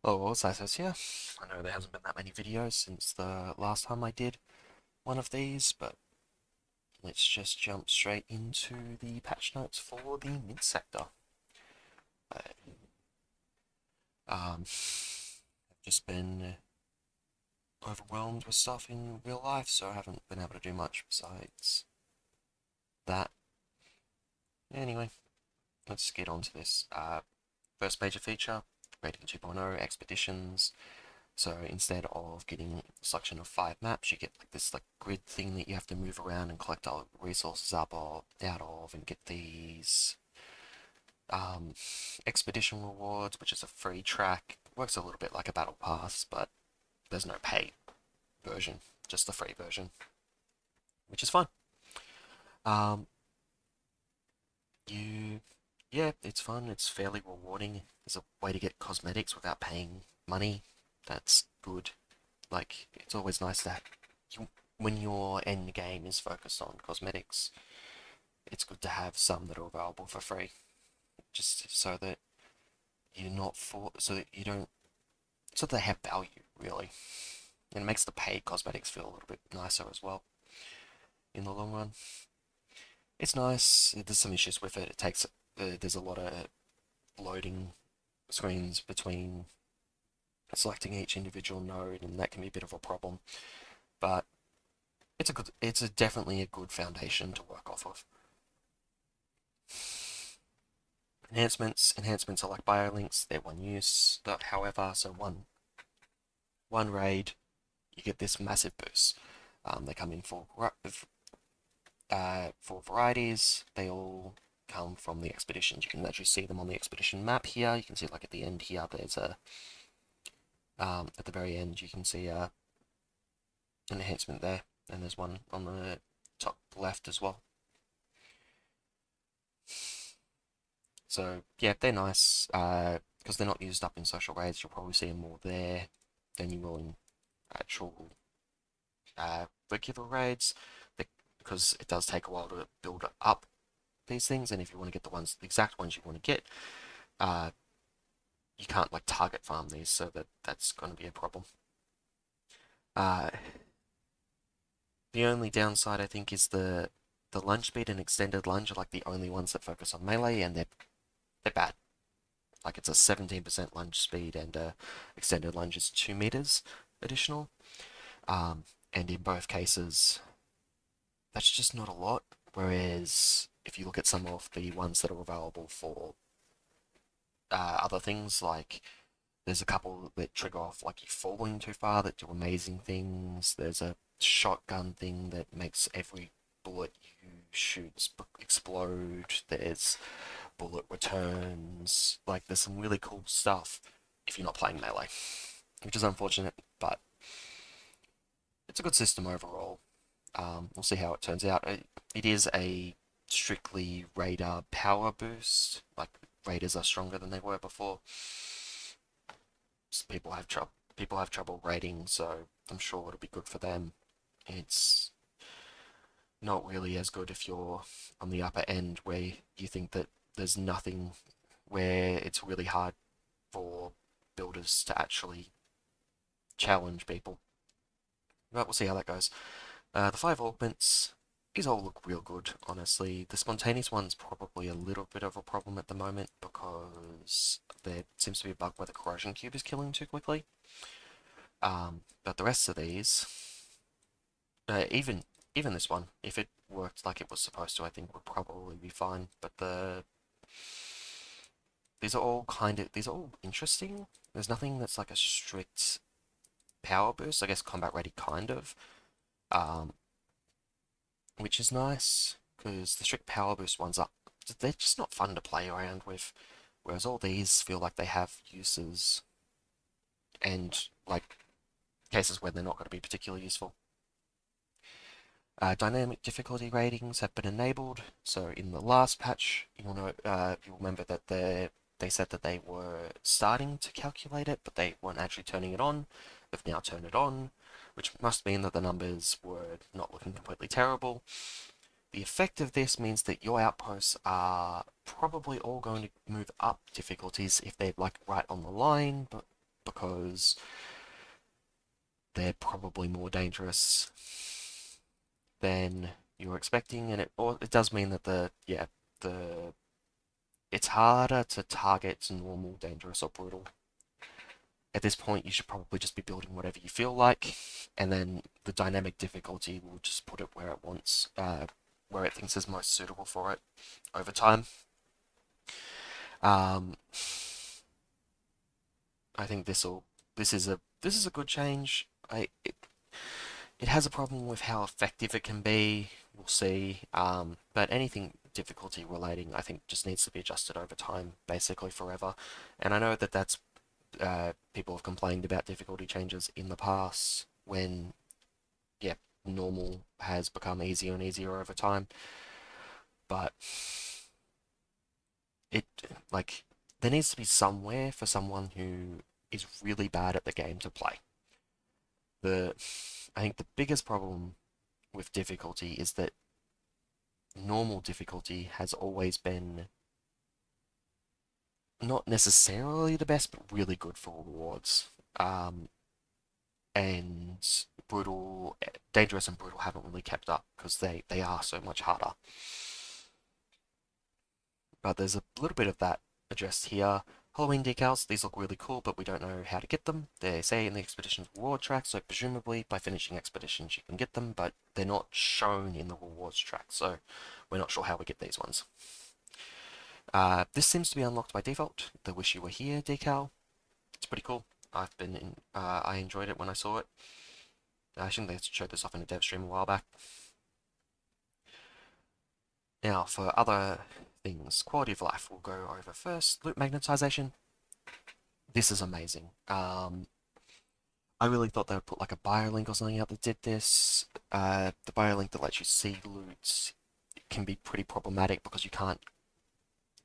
Oh, well, Says here. I know there hasn't been that many videos since the last time I did one of these, but let's just jump straight into the patch notes for the Midsector. I've just been overwhelmed with stuff in real life, so I haven't been able to do much besides that. Anyway, let's get on to this. First major feature, Rating 2.0 Expeditions. So instead of getting a selection of 5 maps, you get like this like grid thing that you have to move around and collect all resources out of and get these um, expedition rewards, which is a free track. Works a little bit like a battle pass, but there's no paid version, just the free version, which is fun. Um, you, yeah, it's fun. It's fairly rewarding. There's a way to get cosmetics without paying money. That's good. Like it's always nice to have, when your end game is focused on cosmetics, it's good to have some that are available for free, just so that you're not for so that you don't so that they have value really, and it makes the paid cosmetics feel a little bit nicer as well in the long run. It's nice. There's some issues with it. It takes there's a lot of loading screens between selecting each individual node, and that can be a bit of a problem. But definitely a good foundation to work off of. Enhancements are like biolinks, they're one use, however, so one raid, you get this massive boost. They come in for varieties, they all come from the expeditions. You can actually see them on the expedition map here. You can see like at the end here, there's at the very end, you can see an enhancement there, and there's one on the top left as well. So yeah, they're nice because they're not used up in social raids. You'll probably see them more there than you will in actual regular raids, because it does take a while to build up these things. And if you want to get the exact ones you want to get, uh, you can't like target farm these, so that's going to be a problem. Uh, the only downside I think is the lunge speed and extended lunge are like the only ones that focus on melee, and they're bad. Like it's a 17% lunge speed, and extended lunge is 2 meters additional. And in both cases, that's just not a lot. Whereas if you look at some of the ones that are available for other things, like there's a couple that trigger off like you falling too far that do amazing things. There's a shotgun thing that makes every bullet you shoot explode. There's bullet returns. Like there's some really cool stuff if you're not playing melee, which is unfortunate, but it's a good system overall. We'll see how it turns out. It is a strictly radar power boost. Like raiders are stronger than they were before. So people have trouble raiding, so I'm sure it'll be good for them. It's not really as good if you're on the upper end where you think that there's nothing, where it's really hard for builders to actually challenge people. But we'll see how that goes. The 5 augments, these all look real good, honestly. The spontaneous one's probably a little bit of a problem at the moment because there seems to be a bug where the corrosion cube is killing too quickly. But the rest of these, even this one, if it worked like it was supposed to, I think would probably be fine. But these are all interesting. There's nothing that's like a strict power boost. I guess combat ready kind of. Um, which is nice because the strict power boost ones are they're just not fun to play around with, whereas all these feel like they have uses and like cases where they're not going to be particularly useful. Dynamic difficulty ratings have been enabled. So in the last patch, you'll remember that they said that they were starting to calculate it, but they weren't actually turning it on. They've now turned it on, which must mean that the numbers were not looking completely terrible. The effect of this means that your outposts are probably all going to move up difficulties if they're like right on the line, but because they're probably more dangerous than you were expecting, and it does mean that the it's harder to target normal, dangerous, or brutal. At this point, you should probably just be building whatever you feel like, and then the dynamic difficulty will just put it where it wants, where it thinks is most suitable for it over time. Um, I think this is a good change. It has a problem with how effective it can be. We'll see. But anything difficulty relating, I think, just needs to be adjusted over time, basically forever. And I know that that's people have complained about difficulty changes in the past when, yeah, normal has become easier and easier over time. But it, like, there needs to be somewhere for someone who is really bad at the game to play. The, I think the biggest problem with difficulty is that normal difficulty has always been not necessarily the best, but really good for rewards. Um, and dangerous and brutal haven't really kept up because they are so much harder. But there's a little bit of that addressed here. Halloween decals, these look really cool, but we don't know how to get them. They say in the expedition's reward track, so presumably by finishing expeditions you can get them, but they're not shown in the rewards track, so we're not sure how we get these ones. This seems to be unlocked by default, the Wish You Were Here decal. It's pretty cool. I enjoyed it when I saw it. I think they showed this off in a dev stream a while back. Now, for other things, quality of life, we'll go over first. Loot magnetization. This is amazing. I really thought they would put like a biolink or something out that did this. The biolink that lets you see loot can be pretty problematic because you can't,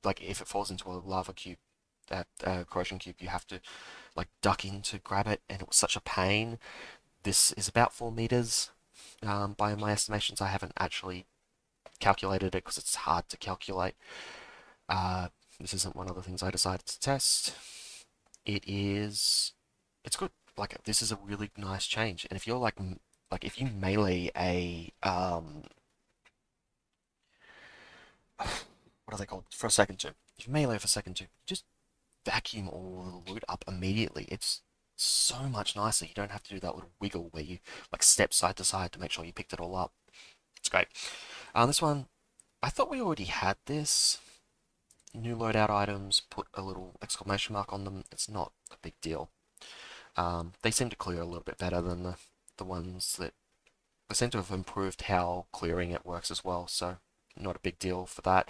like, if it falls into a lava cube, that corrosion cube, you have to like duck in to grab it, and it was such a pain. This is about 4 meters by my estimations. I haven't actually calculated it because it's hard to calculate. Uh, this isn't one of the things I decided to test. It's good. Like, this is a really nice change. And if you're like if you melee a what are they called? For a second two. If you melee for a second two, just vacuum all the loot up immediately. It's so much nicer. You don't have to do that little wiggle where you like step side to side to make sure you picked it all up. It's great. This one, I thought we already had this. New loadout items, put a little exclamation mark on them. It's not a big deal. They seem to clear a little bit better than the ones that they seem to have improved how clearing it works as well. So not a big deal for that.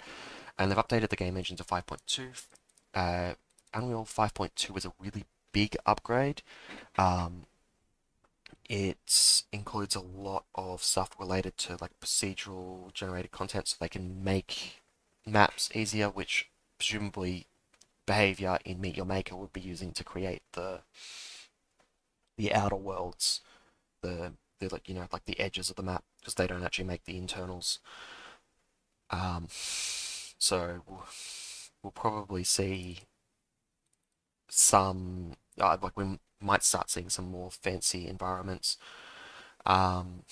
And they've updated the game engine to 5.2. Unreal 5.2 is a really big upgrade. It includes a lot of stuff related to like procedural generated content, so they can make maps easier, which presumably behavior in Meet Your Maker would be using to create the outer worlds, the like like the edges of the map, because they don't actually make the internals. Um, so we'll probably see some like we might start seeing some more fancy environments. Um,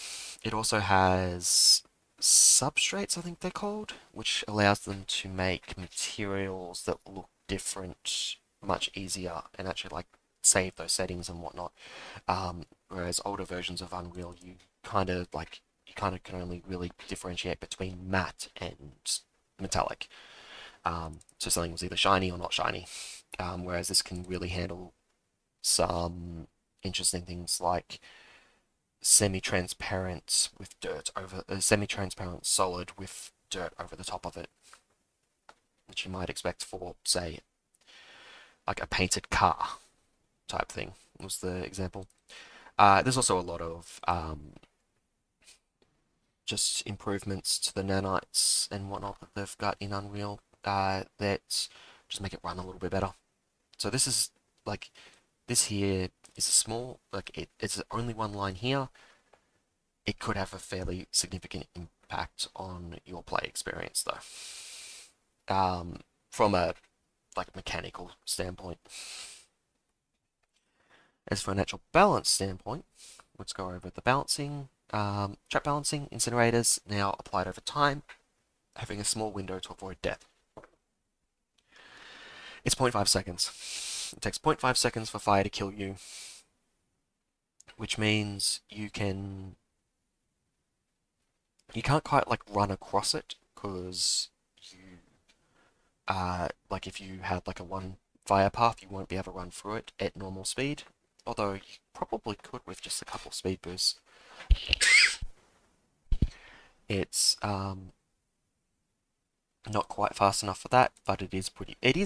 it also has substrates, I think they're called, which allows them to make materials that look different much easier and actually like save those settings and whatnot. Whereas older versions of Unreal, you kind of can only really differentiate between matte and metallic. So something was either shiny or not shiny. Whereas this can really handle some interesting things like semi-transparent with dirt over semi-transparent solid with dirt over the top of it, which you might expect for, say, like a painted car type thing was the example. There's also a lot of just improvements to the nanites and whatnot that they've got in Unreal that just make it run a little bit better. So this is like this here is a small it's only one line here. It could have a fairly significant impact on your play experience though. From a like mechanical standpoint. As for a natural balance standpoint, let's go over the balancing. Trap balancing incinerators now applied over time, having a small window to avoid death. It's 0.5 seconds. It takes 0.5 seconds for fire to kill you, which means you can't quite like run across it because you like if you had like a one fire path, you won't be able to run through it at normal speed. Although you probably could with just a couple speed boosts. It's not quite fast enough for that, but it is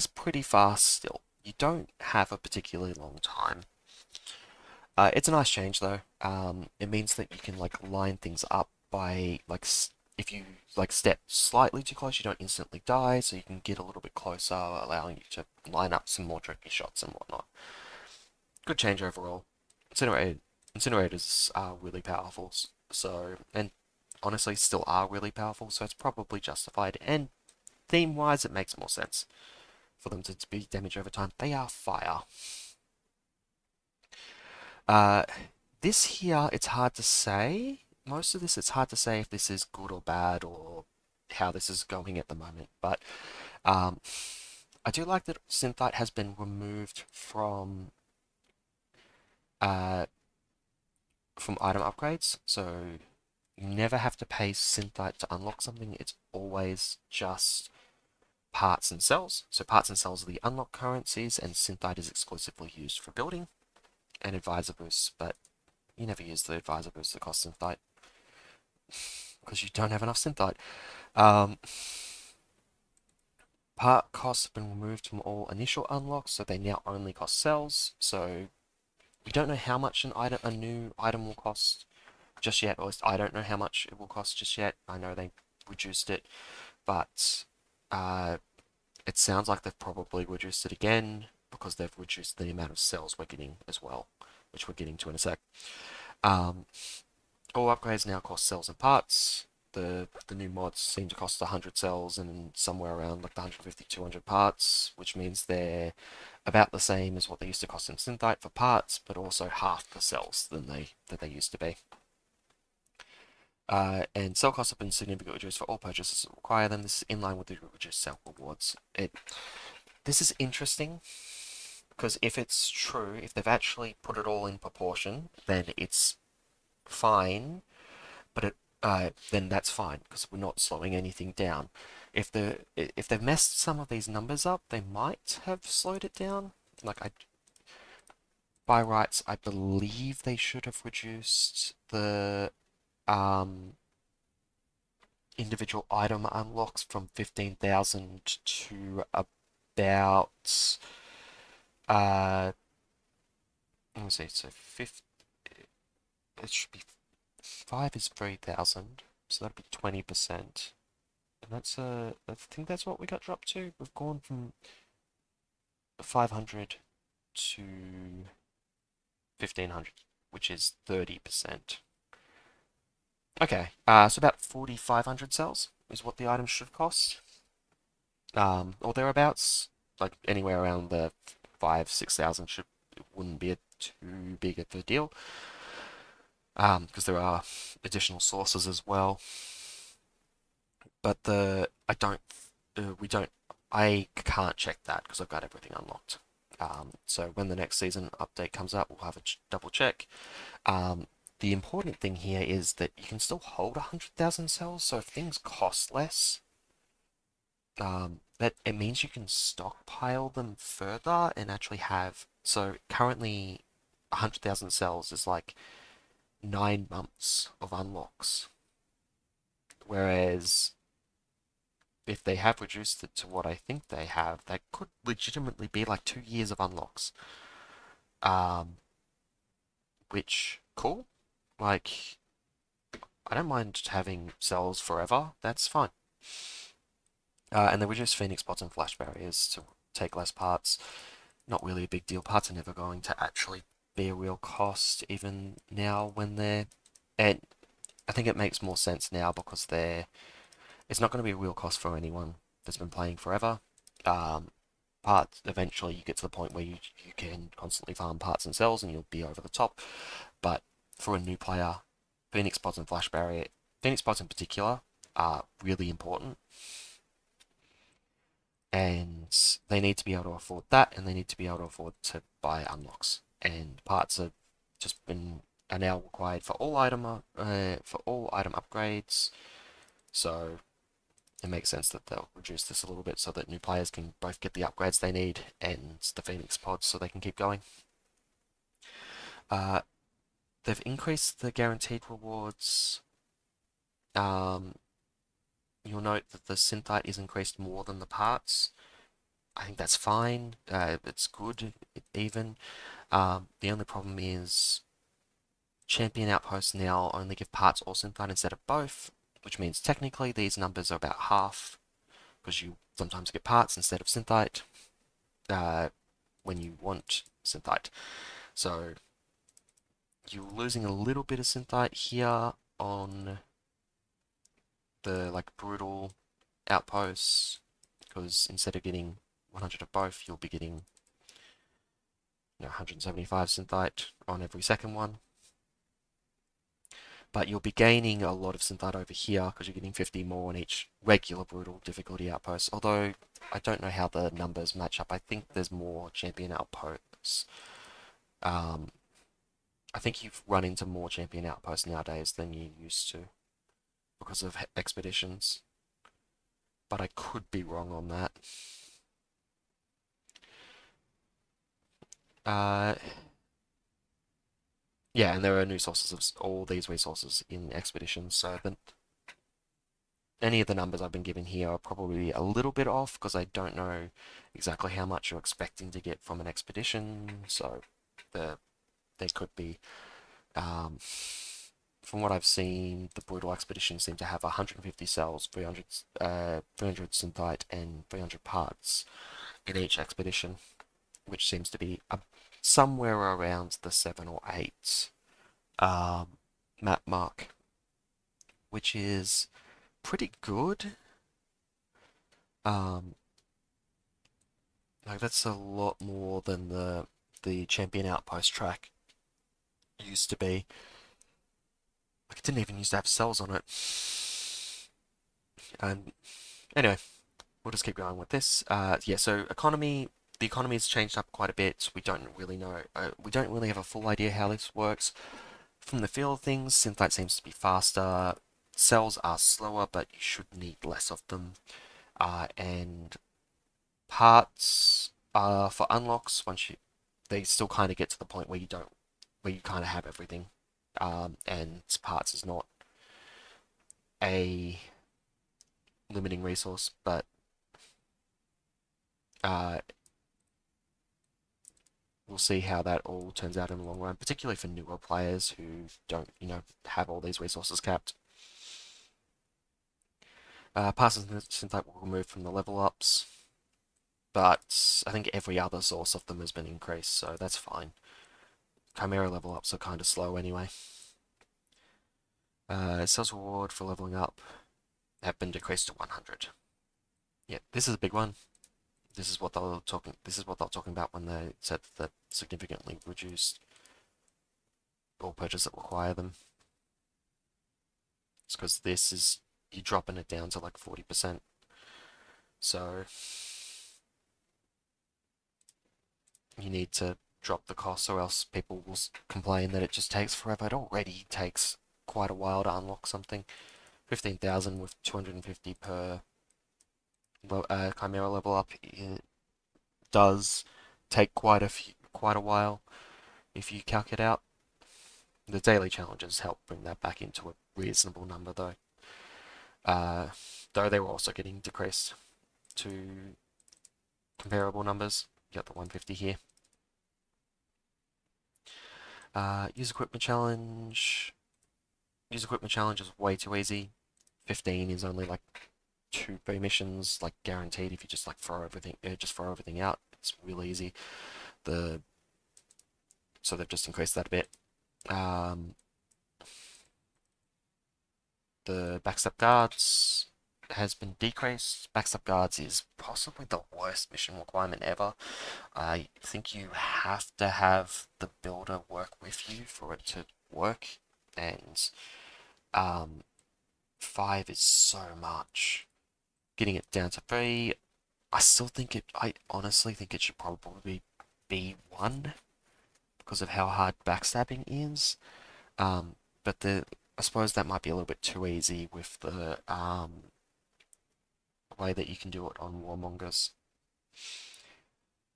pretty fast still. You don't have a particularly long time. It's a nice change though. It means that you can like line things up by like if you like step slightly too close, you don't instantly die, so you can get a little bit closer, allowing you to line up some more tricky shots and whatnot. Good change overall. Incinerators are really powerful, so and honestly still are really powerful, so it's probably justified. And theme-wise, it makes more sense for them to be damage over time. They are fire. Uh, this here, it's hard to say. Most of this, it's hard to say if this is good or bad or how this is going at the moment. But um, I do like that Synthite has been removed uh, from item upgrades. So you never have to pay Synthite to unlock something. It's always just parts and cells. So parts and cells are the unlock currencies, and Synthite is exclusively used for building and advisor boosts. But you never use the advisor boosts that cost Synthite because you don't have enough Synthite. Um, Part costs have been removed from all initial unlocks, so they now only cost cells. So we don't know how much a new item will cost just yet. Or at least I don't know how much it will cost just yet. I know they reduced it, but it sounds like they've probably reduced it again because they've reduced the amount of cells we're getting as well, which we're getting to in a sec. Um, all upgrades now cost cells and parts. The new mods seem to cost 100 cells and somewhere around like the 150, 200 parts, which means they're about the same as what they used to cost in Synthite for parts, but also half the cells than they used to be. And cell costs have been significantly reduced for all purchases that require them. This is in line with the reduced cell rewards. This is interesting because if it's true, if they've actually put it all in proportion, then it's fine. But then that's fine because we're not slowing anything down. If they've messed some of these numbers up, they might have slowed it down. By rights, I believe they should have reduced the um individual item unlocks from 15,000 to about let me see, so 50, it should be 5 is 3,000, so that'd be 20%. And I think that's what we got dropped to. We've gone from 500 to 1,500, which is 30%. Okay, so about 4,500 cells is what the item should cost. Or thereabouts, like anywhere around the 5,000-6,000 should wouldn't be too big of a deal. Because there are additional sources as well. But I can't check that because I've got everything unlocked. So when the next season update comes up, we'll have a double check. The important thing here is that you can still hold 100,000 cells, so if things cost less, that it means you can stockpile them further and actually have. So currently, 100,000 cells is like 9 months of unlocks, whereas if they have reduced it to what I think they have, that could legitimately be like 2 years of unlocks. Um, which cool. Like, I don't mind having cells forever. That's fine. And they reduce Phoenix pots and flash barriers to take less parts. Not really a big deal. Parts are never going to actually be a real cost, even now when they're. And I think it makes more sense now because they're. It's not going to be a real cost for anyone that's been playing forever. Um, parts, eventually you get to the point where you can constantly farm parts and cells and you'll be over the top. But for a new player, Phoenix pods and Flash Barrier, Phoenix pods in particular, are really important. And they need to be able to afford that, and they need to be able to afford to buy unlocks. And parts are now required for all item upgrades. So it makes sense that they'll reduce this a little bit so that new players can both get the upgrades they need and the Phoenix pods so they can keep going. Uh, they've increased the guaranteed rewards. Um, you'll note that the synthite is increased more than the parts. I think that's fine. It's good, even. The only problem is champion outposts now only give parts or synthite instead of both, which means technically these numbers are about half because you sometimes get parts instead of synthite when you want synthite. So you're losing a little bit of synthite here on the like brutal outposts because instead of getting 100 of both, you'll be getting 175 synthite on every second one. But you'll be gaining a lot of synthite over here because you're getting 50 more on each regular brutal difficulty outpost. Although I don't know how the numbers match up. I think there's more champion outposts. Um, I think you've run into more champion outposts nowadays than you used to because of expeditions. But I could be wrong on that. Uh, yeah, and there are new sources of all these resources in expeditions, so any of the numbers I've been given here are probably a little bit off because I don't know exactly how much you're expecting to get from an expedition. So there could be, um, from what I've seen, the brutal expeditions seem to have 150 cells, 300 synthite, and 300 parts in each expedition, which seems to be somewhere around the 7 or 8 map mark, which is pretty good. Um, like that's a lot more than the champion outpost track used to be. Like it didn't even used to have cells on it. And anyway, we'll just keep going with this. Yeah, so the economy's changed up quite a bit. We don't really know. We don't really have a full idea how this works. From the feel of things, synthite seems to be faster. Cells are slower, but you should need less of them. And parts for unlocks, they still kind of get to the point where you kind of have everything. And parts is not a limiting resource, but uh, we'll see how that all turns out in the long run, particularly for newer players who don't, have all these resources capped. Parts and synthite will remove from the level ups, but I think every other source of them has been increased, so that's fine. Chimera level ups are kind of slow anyway. Sales reward for leveling up have been decreased to 100. Yeah, this is a big one. This is what they were talking about when they said that significantly reduced all purchases that require them. It's because you're dropping it down to like 40%. So you need to drop the cost or else people will complain that it just takes forever. It already takes quite a while to unlock something. 15,000 with 250 per Chimera level up, it does take quite a while if you calc it out. The daily challenges help bring that back into a reasonable number though. Uh, though they were also getting decreased to comparable numbers. You got the 150 here. Use equipment challenge. Use equipment challenge is way too easy. 15 is only like 2 missions, like guaranteed. If you just like throw everything out. It's real easy. So they've just increased that a bit. The backstep guards has been decreased. Backstab guards is possibly the worst mission requirement ever. I think you have to have the builder work with you for it to work, and um, 5 is so much. Getting it down to 3, I honestly think it should probably be B1 because of how hard backstabbing is. Um, but I suppose that might be a little bit too easy with the way that you can do it on Warmongers.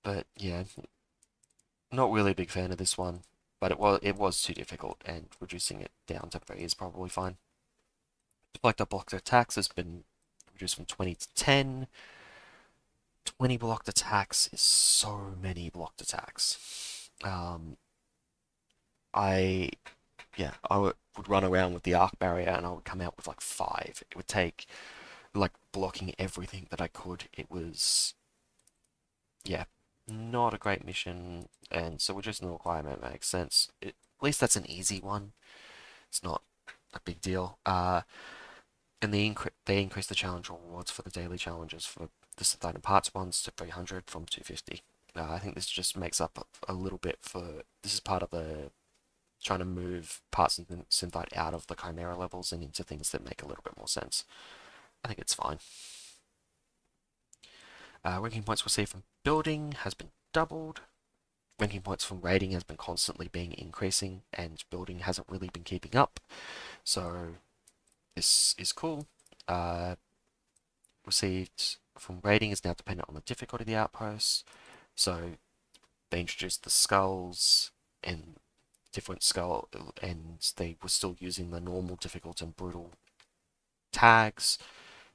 But yeah, not really a big fan of this one. But it was too difficult, and reducing it down to 3 is probably fine. Deflector blocked attacks has been reduced from 20 to 10. 20 blocked attacks is so many blocked attacks. I yeah, I would run around with the arc barrier and I would come out with like 5. It would take like blocking everything that I could. It was yeah, not a great mission, and so reducing the requirement makes sense. At least that's an easy one. It's not a big deal. And they increased the challenge rewards for the daily challenges for the Synthetic Parts ones to 300 from 250. I think this just makes up a little bit for. This is part of the trying to move parts of the Synthite out of the Chimera levels and into things that make a little bit more sense. I think it's fine. Ranking points received from building has been doubled. Ranking points from raiding has been constantly being increasing, and building hasn't really been keeping up. So this is cool. Received from raiding is now dependent on the difficulty of the outpost. So they introduced the skulls and different skull, and they were still using the normal, difficult, and brutal tags.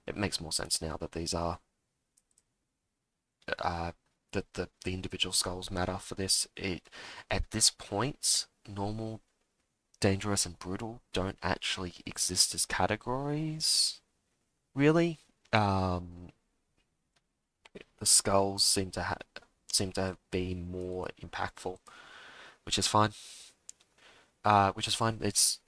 It makes more sense now that these are that the individual skulls matter for this. At this point, normal, dangerous, and brutal don't actually exist as categories, really. Um, the skulls seem to be more impactful, which is fine. It's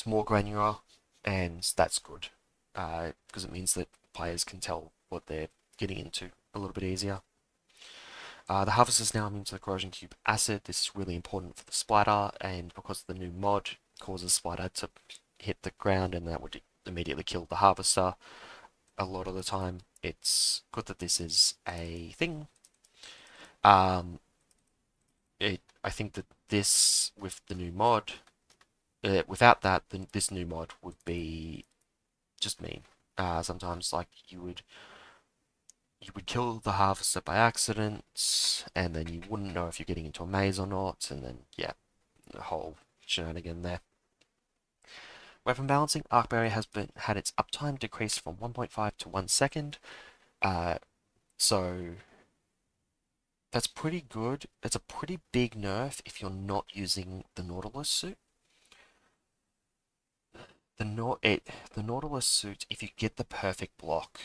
more granular, and that's good because it means that players can tell what they're getting into a little bit easier. The harvest is now immune to the corrosion cube acid. This is really important for the splatter, and because the new mod causes splatter to hit the ground, and that would immediately kill the harvester a lot of the time. It's good that this is a thing. Um, I think that this with the new mod, without that, then this new mod would be just mean. Sometimes like you would kill the harvester by accident, and then you wouldn't know if you're getting into a maze or not, and then yeah, the whole shenanigan there. Weapon balancing, arc barrier has had its uptime decreased from 1.5 to 1 second. Uh, so that's pretty good. That's a pretty big nerf if you're not using the Nautilus suit. The Nautilus suit, if you get the perfect block,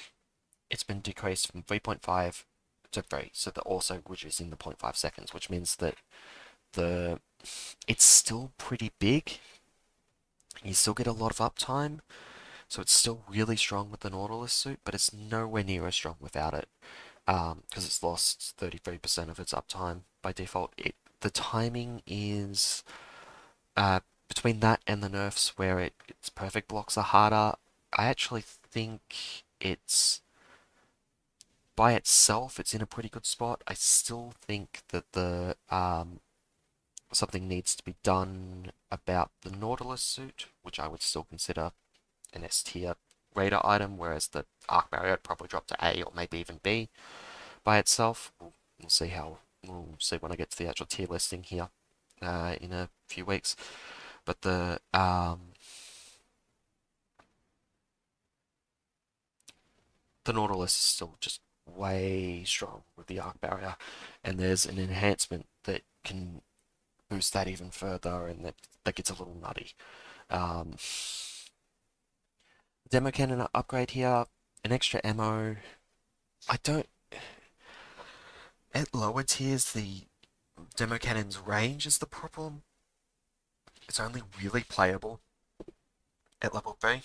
it's been decreased from 3.5 to 3, so they're also reducing the 0.5 seconds, which means that the it's still pretty big. You still get a lot of uptime, so it's still really strong with the Nautilus suit, but it's nowhere near as strong without it, because it's lost 33% of its uptime by default. The timing is between that and the nerfs where its perfect blocks are harder. I actually think it's by itself, it's in a pretty good spot. I still think that the something needs to be done about the Nautilus suit, which I would still consider an S tier raider item, whereas the arc barrier would probably drop to A or maybe even B by itself. We'll see how we'll see when I get to the actual tier listing here in a few weeks. But the Nautilus is still just way strong with the arc barrier, and there's an enhancement that can boost that even further, and that gets a little nutty. Um, Demo cannon upgrade here, an extra ammo. I don't. At lower tiers, the demo cannon's range is the problem. It's only really playable at level 3.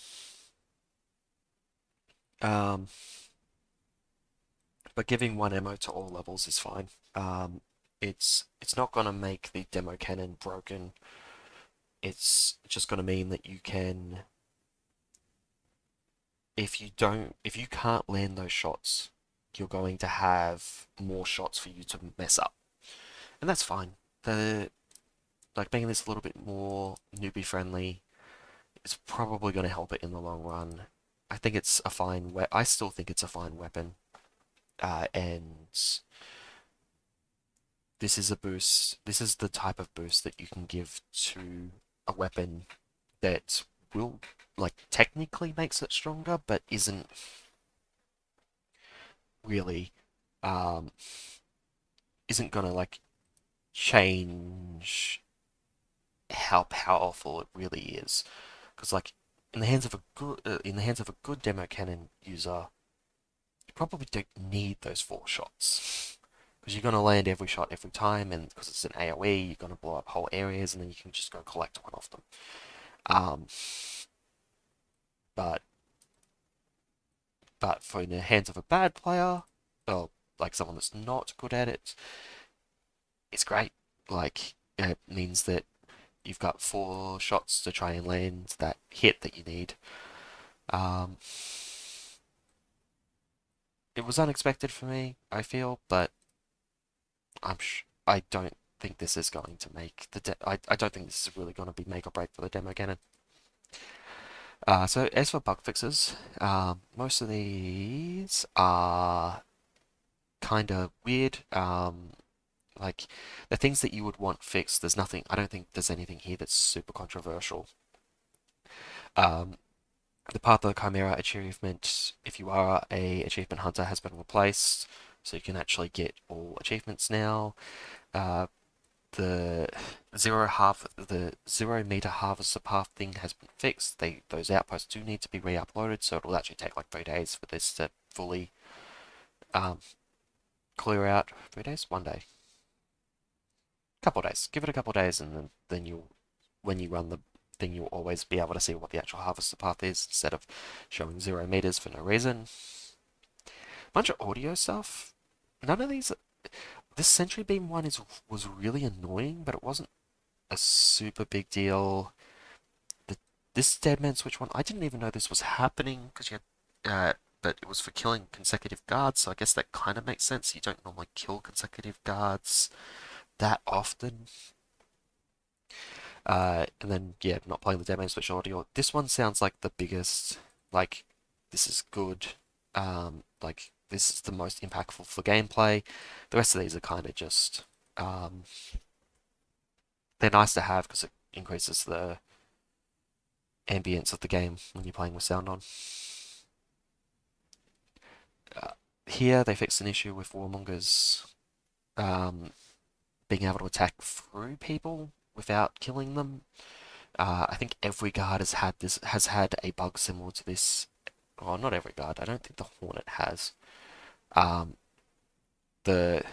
Um, but giving one ammo to all levels is fine. Um, it's not gonna make the demo cannon broken. It's just gonna mean that you can, if you can't land those shots, you're going to have more shots for you to mess up, and that's fine. The like making this a little bit more newbie friendly is probably going to help it in the long run. I think it's a fine I still think it's a fine weapon, and this is a boost. This is the type of boost that you can give to a weapon that will, like, technically makes it stronger, but really, um, isn't gonna like change how powerful it really is. Because like in the hands of a good demo cannon user, you probably don't need those four shots. Because you're going to land every shot every time, and because it's an AoE, you're going to blow up whole areas, and then you can just go collect one of them. Um, but but for in the hands of a bad player, or like someone that's not good at it, it's great. Like it means that you've got four shots to try and land that hit that you need. Um, it was unexpected for me, I feel, but I don't think this is going to make I don't think this is really going to be make or break for the demo cannon. So as for bug fixes, most of these are kind of weird. Like the things that you would want fixed, there's nothing. I don't think there's anything here that's super controversial. Um, the Path of the Chimera achievement, if you are a achievement hunter, has been replaced, so you can actually get all achievements now. Uh, the the 0 meter harvester path thing has been fixed. Those outposts do need to be re-uploaded, so it'll actually take like 3 days for this to fully um, clear out. 3 days, 1 day, couple of days. Give it a couple of days, and then you'll when you run the thing, you'll always be able to see what the actual harvester path is instead of showing 0 meters for no reason. Bunch of audio stuff. None of these. This Sentry Beam one was really annoying, but it wasn't a super big deal. the this Dead Man Switch one, I didn't even know this was happening because but it was for killing consecutive guards, so I guess that kind of makes sense. You don't normally kill consecutive guards that often. And then yeah, not playing the Dead Man Switch audio. This one sounds like the biggest. Like this is good. Like this is the most impactful for gameplay. The rest of these are kind of just um, they're nice to have because it increases the ambience of the game when you're playing with sound on. Uh, Here they fixed an issue with warmongers um, being able to attack through people without killing them. I think every guard has had a bug similar to this. Well, not every guard. I don't think the Hornet has. Um, the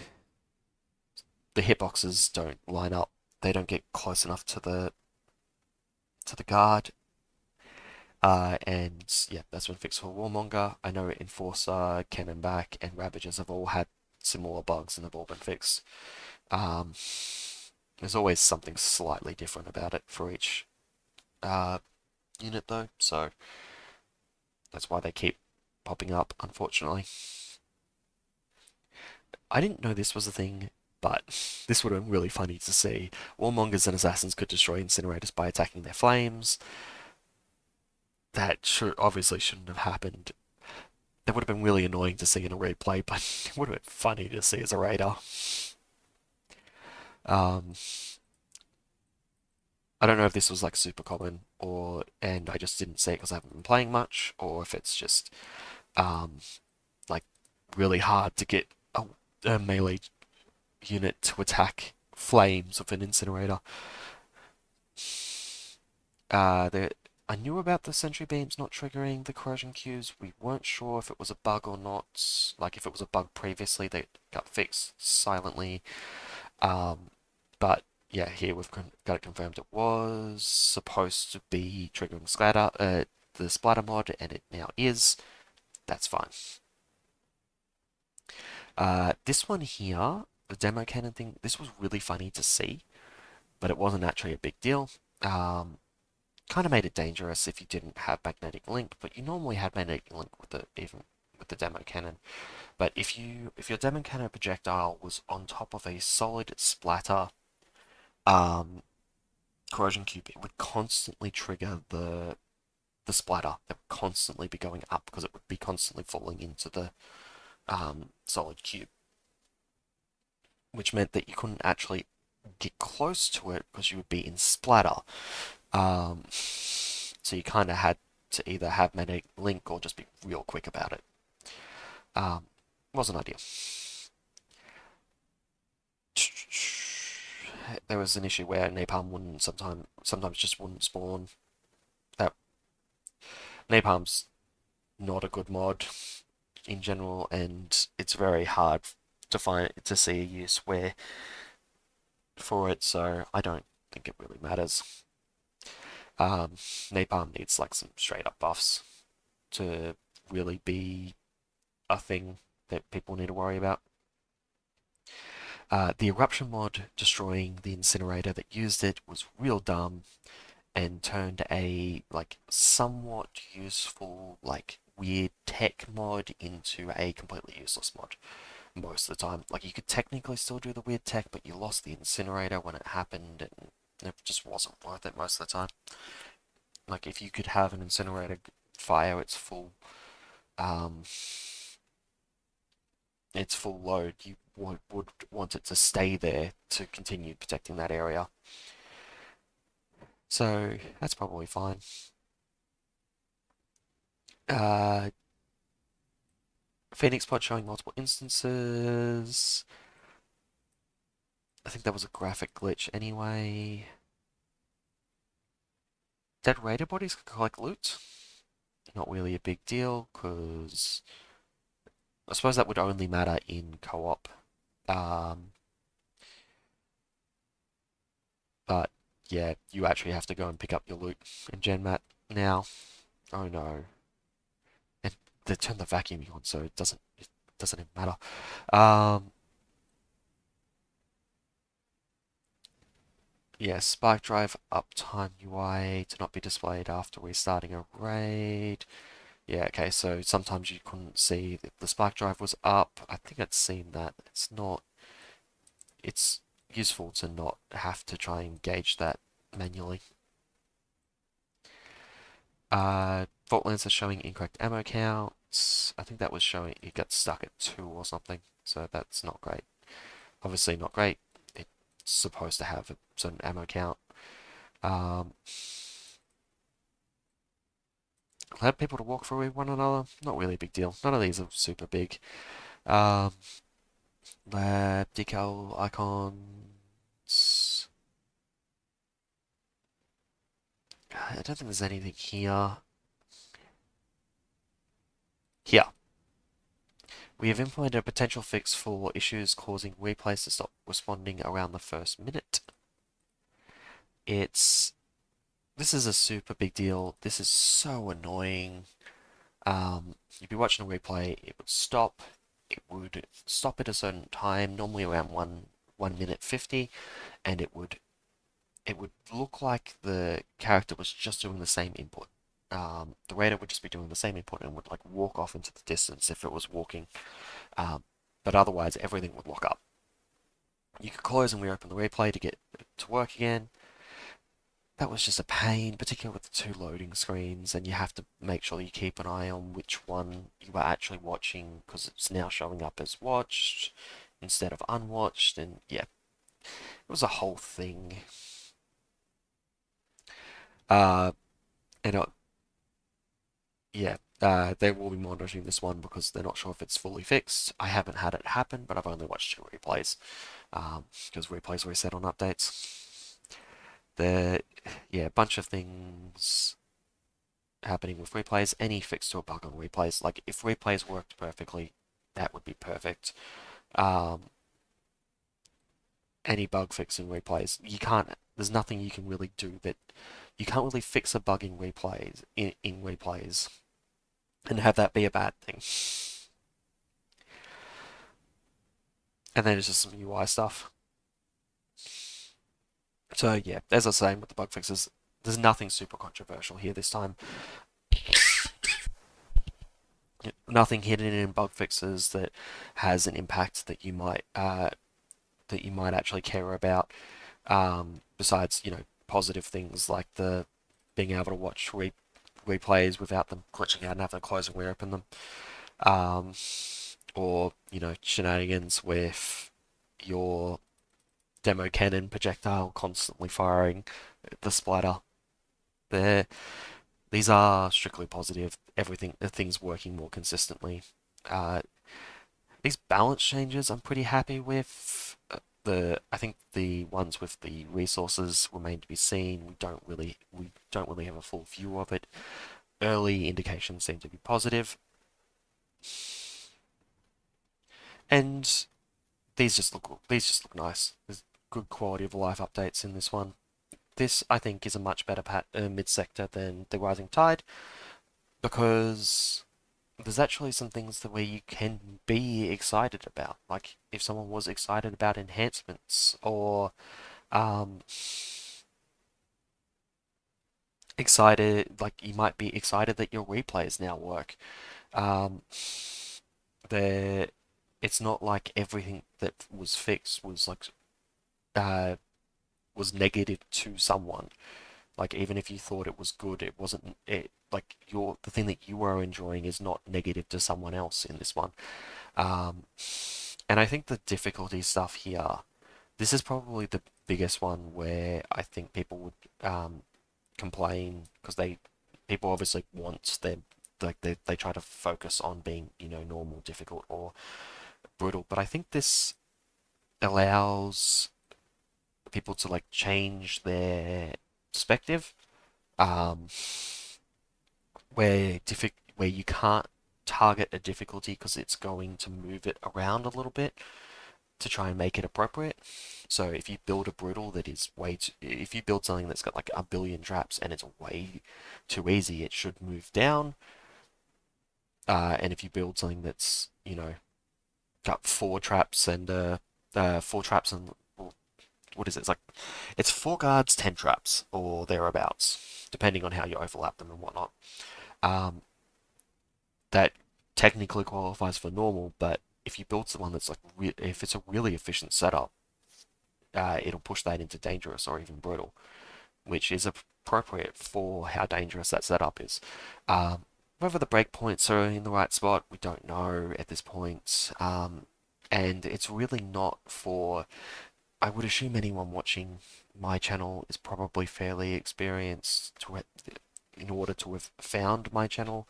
the hitboxes don't line up. They don't get close enough to the guard. And yeah, that's been fixed for Warmonger. I know Enforcer, Cannonback, and Ravagers have all had similar bugs and they've all been fixed. Um, there's always something slightly different about it for each uh, unit, though, so that's why they keep popping up, unfortunately. I didn't know this was a thing, but this would have been really funny to see. Warmongers and Assassins could destroy incinerators by attacking their flames. That obviously shouldn't have happened. That would have been really annoying to see in a replay, but it would have been funny to see as a raider. Um, I don't know if this was like super common and I just didn't see it because I haven't been playing much, or if it's just um, like really hard to get a melee unit to attack flames with an incinerator. I knew about the sentry beams not triggering the corrosion cues. We weren't sure if it was a bug or not. Like if it was a bug previously that got fixed silently. Um, but yeah, here we've got it confirmed. It was supposed to be triggering the splatter mod, and it now is. that's fine. This one here, the demo cannon thing, this was really funny to see, but it wasn't actually a big deal. Um, Kind of made it dangerous if you didn't have magnetic link, but you normally had magnetic link with the even with the demo cannon. But if your demo cannon projectile was on top of a solid splatter um, corrosion cube, it would constantly trigger the splatter. It would constantly be going up because it would be constantly falling into the solid cube, which meant that you couldn't actually get close to it because you would be in splatter. So you kind of had to either have magnetic link or just be real quick about it. Um, wasn't ideal. There was an issue where napalm wouldn't sometimes just wouldn't spawn. That napalm's not a good mod in general, and it's very hard to see a use where for it. So I don't think it really matters. Napalm needs like some straight up buffs to really be a thing that people need to worry about. The eruption mod destroying the incinerator that used it was real dumb and turned a like somewhat useful like weird tech mod into a completely useless mod most of the time. Like you could technically still do the weird tech, but you lost the incinerator when it happened and it just wasn't worth it most of the time. Like if you could have an incinerator fire um its full load, you would want it to stay there to continue protecting that area. So that's probably fine. Uh, Phoenix Pod showing multiple instances. I think that was a graphic glitch anyway. Dead raider bodies can collect loot. Not really a big deal, because I suppose that would only matter in co-op. Um, but yeah, you actually have to go and pick up your loot in GenMat now. Oh no. And they turned the vacuuming on, so it doesn't even matter. Um, yeah, Spark Drive uptime UI to not be displayed after restarting a raid. Yeah, okay, so sometimes you couldn't see that the Spark Drive was up. I think I'd seen that. It's useful to not have to try and gauge that manually. Vault Lancer showing incorrect ammo counts. I think that was showing it got stuck at 2 or something, so that's not great. Obviously not great. It's supposed to have a certain ammo count. Um, Allowed people to walk through with one another. Not really a big deal. None of these are super big. Um, Lab decal icons. I don't think there's anything here. Here. We have implemented a potential fix for issues causing replays to stop responding around the first minute. This is a super big deal. This is so annoying. You'd be watching a replay, it would stop. It would stop at a certain time, normally around 1 minute 50, and it would look like the character was just doing the same input. The raider would just be doing the same input and would like walk off into the distance if it was walking. Um, but otherwise, everything would lock up. You could close and reopen the replay to get it to work again. That was just a pain, particularly with the two loading screens, and you have to make sure that you keep an eye on which one you are actually watching because it's now showing up as watched instead of unwatched, and yeah, it was a whole thing. Uh, and yeah, they will be monitoring this one because they're not sure if it's fully fixed. I haven't had it happen, but I've only watched 2 replays because replays reset on updates. There, yeah, a bunch of things happening with replays. Any fix to a bug on replays, like if replays worked perfectly, that would be perfect. Um, any bug fix in replays, you can't. There's nothing you can really do that. You can't really fix a bug in replays. In replays, and have that be a bad thing. And then it's just some UI stuff. So yeah, as I was saying with the bug fixes, there's nothing super controversial here this time. Nothing hidden in bug fixes that has an impact that you might actually care about. Besides, positive things like the being able to watch replays without them glitching out and have them close and reopen them. Um, or, shenanigans with your demo cannon projectile constantly firing the splatter. There, these are strictly positive. Everything, the things working more consistently. Uh, these balance changes, I'm pretty happy with. I think the ones with the resources remain to be seen. We don't really have a full view of it. Early indications seem to be positive, and these just look nice. There's good quality of life updates in this one. This, I think, is a much better mid-sector than the Rising Tide because there's actually some things that where you can be excited about. Like if someone was excited about enhancements or um, excited, like you might be excited that your replays now work. Um, there, it's not like everything that was fixed uh, was negative to someone. Like even if you thought it was good, it wasn't. It like the thing that you were enjoying is not negative to someone else in this one. Um, and I think the difficulty stuff here, this is probably the biggest one where I think people would complain because people obviously want they try to focus on being normal, difficult, or brutal. But I think this allows people to like change their perspective, um, where you can't target a difficulty because it's going to move it around a little bit to try and make it appropriate. So if you build a brutal that is if you build something that's got like a billion traps and it's way too easy, it should move down. And if you build something that's got four traps and well, what is it? It's 4 guards, 10 traps or thereabouts, depending on how you overlap them and whatnot. Um, that technically qualifies for normal, but if you build someone that's if it's a really efficient setup, it'll push that into dangerous or even brutal, which is appropriate for how dangerous that setup is. Whether the breakpoints are in the right spot, we don't know at this point. And it's really not for, I would assume anyone watching my channel is probably fairly experienced in order to have found my channel.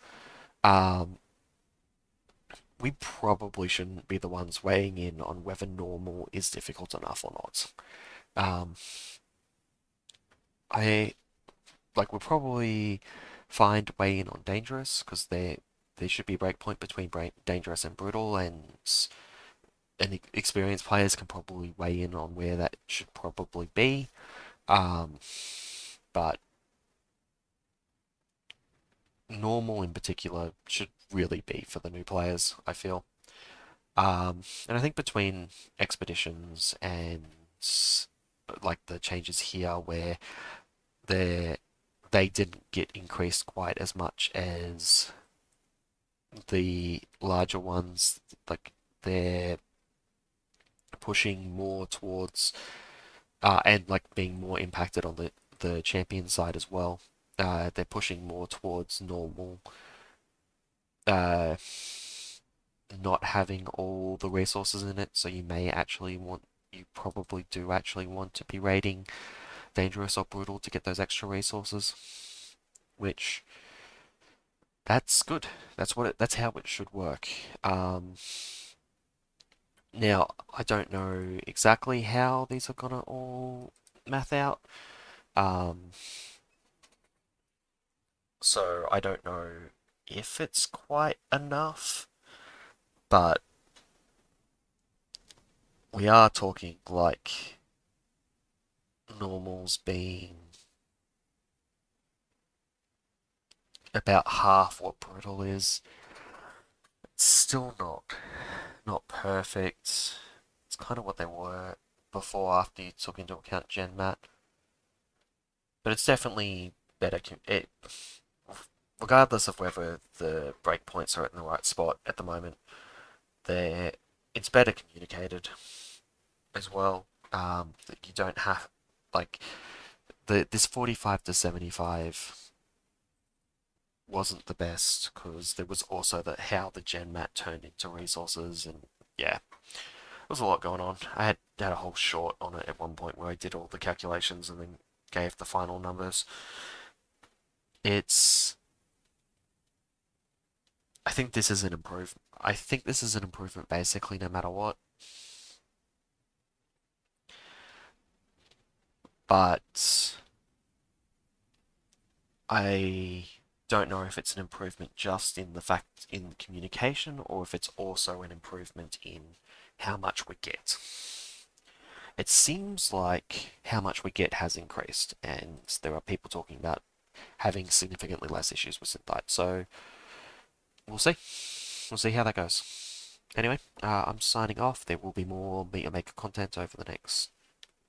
Um, we probably shouldn't be the ones weighing in on whether normal is difficult enough or not. Um, I we'll probably find way in on dangerous because there should be a breakpoint between dangerous and brutal, and experienced players can probably weigh in on where that should probably be. Um, but normal in particular should really be for the new players, I feel. And I think between expeditions and like the changes here where they they didn't get increased quite as much as the larger ones, like they're pushing more towards and like being more impacted on the champion side as well. They're pushing more towards normal, uh, not having all the resources in it. So you probably do actually want to be raiding dangerous or brutal to get those extra resources, which that's good. That's how it should work. Um, Now, I don't know exactly how these are gonna all math out. Um, so I don't know if it's quite enough, but we are talking like normals being about half what brutal is. It's still not perfect. It's kind of what they were before after you took into account Gen Mat. But it's definitely better. Regardless of whether the breakpoints are in the right spot at the moment, they're it's better communicated as well. That you don't have like this 45 to 75 wasn't the best because there was also how the gen mat turned into resources, and yeah, there was a lot going on. I had a whole short on it at one point where I did all the calculations and then gave the final numbers. It's I think this is an improvement. I think this is an improvement basically no matter what. But I don't know if it's an improvement just in the fact in communication or if it's also an improvement in how much we get. It seems like how much we get has increased, and there are people talking about having significantly less issues with synth so we'll see. We'll see how that goes. Anyway, I'm signing off. There will be more Meter Maker content over the next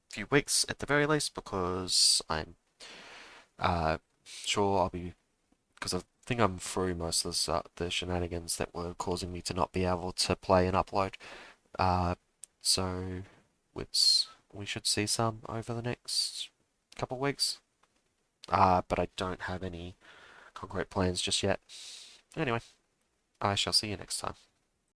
few weeks at the very least because I'm uh, sure I'll be because I think I'm through most of the shenanigans that were causing me to not be able to play and upload. Uh, so we should see some over the next couple of weeks. But I don't have any concrete plans just yet. Anyway, I shall see you next time.